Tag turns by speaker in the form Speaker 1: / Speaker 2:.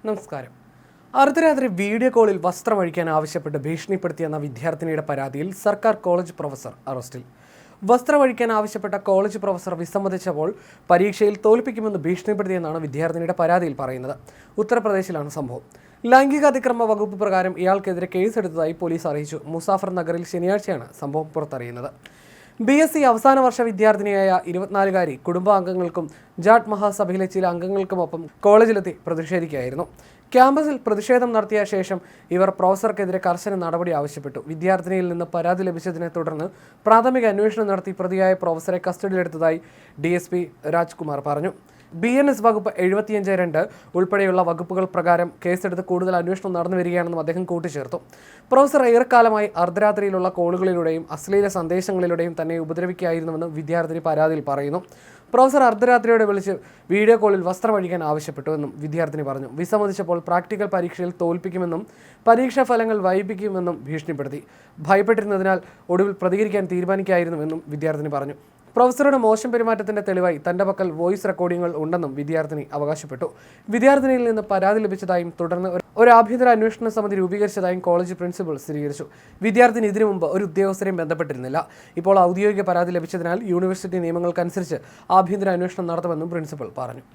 Speaker 1: നമസ്കാരം. അർദ്ധരാത്രി വീഡിയോ കോളിൽ വസ്ത്രമഴിക്കാൻ ആവശ്യപ്പെട്ട് ഭീഷണിപ്പെടുത്തിയെന്ന വിദ്യാർത്ഥിനിയുടെ പരാതിയിൽ സർക്കാർ കോളേജ് പ്രൊഫസർ അറസ്റ്റിൽ. വസ്ത്രമഴിക്കാൻ ആവശ്യപ്പെട്ട കോളേജ് പ്രൊഫസർ വിസമ്മതിച്ചപ്പോൾ പരീക്ഷയിൽ തോൽപ്പിക്കുമെന്ന് ഭീഷണിപ്പെടുത്തിയെന്നാണ് വിദ്യാർത്ഥിനിയുടെ പരാതിയിൽ പറയുന്നത്. ഉത്തർപ്രദേശിലാണ് സംഭവം. ലൈംഗിക അതിക്രമ വകുപ്പ് പ്രകാരം ഇയാൾക്കെതിരെ കേസെടുത്തതായി പോലീസ് അറിയിച്ചു. മുസാഫർ നഗറിൽ ശനിയാഴ്ചയാണ് സംഭവം പുറത്തറിയുന്നത്. BSc അവസാന വർഷ വിദ്യാർത്ഥിനിയായ 24-കാരി കുടുംബാംഗങ്ങൾക്കും ജാട്ട് മഹാസഭയിലെ ചില അംഗങ്ങൾക്കുമൊപ്പം കോളേജിലെത്തി പ്രതിഷേധിക്കുകയായിരുന്നു. ക്യാമ്പസിൽ പ്രതിഷേധം നടത്തിയ ശേഷം ഇവർ പ്രൊഫസർക്കെതിരെ കർശന നടപടി ആവശ്യപ്പെട്ടു. വിദ്യാർത്ഥിനിയിൽ നിന്ന് പരാതി ലഭിച്ചതിനെ തുടർന്ന് പ്രാഥമിക അന്വേഷണം നടത്തി പ്രതിയായ പ്രൊഫസറെ കസ്റ്റഡിയിലെടുത്തതായി DSP രാജ്കുമാർ പറഞ്ഞു. BNS വകുപ്പ് 75(2) ഉൾപ്പെടെയുള്ള വകുപ്പുകൾ പ്രകാരം കേസെടുത്ത് കൂടുതൽ അന്വേഷണം നടന്നു വരികയാണെന്നും അദ്ദേഹം കൂട്ടിച്ചേർത്തു. പ്രൊഫസർ ഏറെക്കാലമായി അർദ്ധരാത്രിയിലുള്ള കോളുകളിലൂടെയും അശ്ലീല സന്ദേശങ്ങളിലൂടെയും തന്നെ ഉപദ്രവിക്കുകയായിരുന്നുവെന്ന് വിദ്യാർത്ഥിനി പരാതിയിൽ പറയുന്നു. പ്രൊഫസർ അർദ്ധരാത്രിയോടെ വിളിച്ച് വീഡിയോ കോളിൽ വസ്ത്രമഴിക്കാൻ ആവശ്യപ്പെട്ടുവെന്നും വിദ്യാർത്ഥിനി പറഞ്ഞു. വിസമ്മതിച്ചപ്പോൾ പ്രാക്ടിക്കൽ പരീക്ഷയിൽ തോൽപ്പിക്കുമെന്നും പരീക്ഷാ ഫലങ്ങൾ വൈകിപ്പിക്കുമെന്നും ഭീഷണിപ്പെടുത്തി. ഭയപ്പെട്ടിരുന്നതിനാൽ ഒടുവിൽ പ്രതികരിക്കാൻ തീരുമാനിക്കുകയായിരുന്നുവെന്നും വിദ്യാർത്ഥിനി പറഞ്ഞു. പ്രൊഫസറുടെ മോശം പെരുമാറ്റത്തിന്റെ തെളിവായി തന്റെ പക്കൽ വോയിസ് റെക്കോർഡിംഗുകൾ ഉണ്ടെന്നും വിദ്യാർത്ഥിനി അവകാശപ്പെട്ടു. വിദ്യാർത്ഥിനിയിൽ നിന്ന് പരാതി ലഭിച്ചതായും തുടർന്ന് ഒരു ആഭ്യന്തര അന്വേഷണ സമിതി രൂപീകരിച്ചതായും കോളേജ് പ്രിൻസിപ്പൽ സ്ഥിരീകരിച്ചു. വിദ്യാർത്ഥിനി ഇതിനു മുമ്പ് ഒരു ഉദ്യോഗസ്ഥരെയും ബന്ധപ്പെട്ടിരുന്നില്ല. ഇപ്പോൾ ഔദ്യോഗിക പരാതി ലഭിച്ചതിനാൽ യൂണിവേഴ്സിറ്റി നിയമങ്ങൾക്കനുസരിച്ച് ആഭ്യന്തര അന്വേഷണം നടത്തുമെന്നും പ്രിൻസിപ്പൽ പറഞ്ഞു.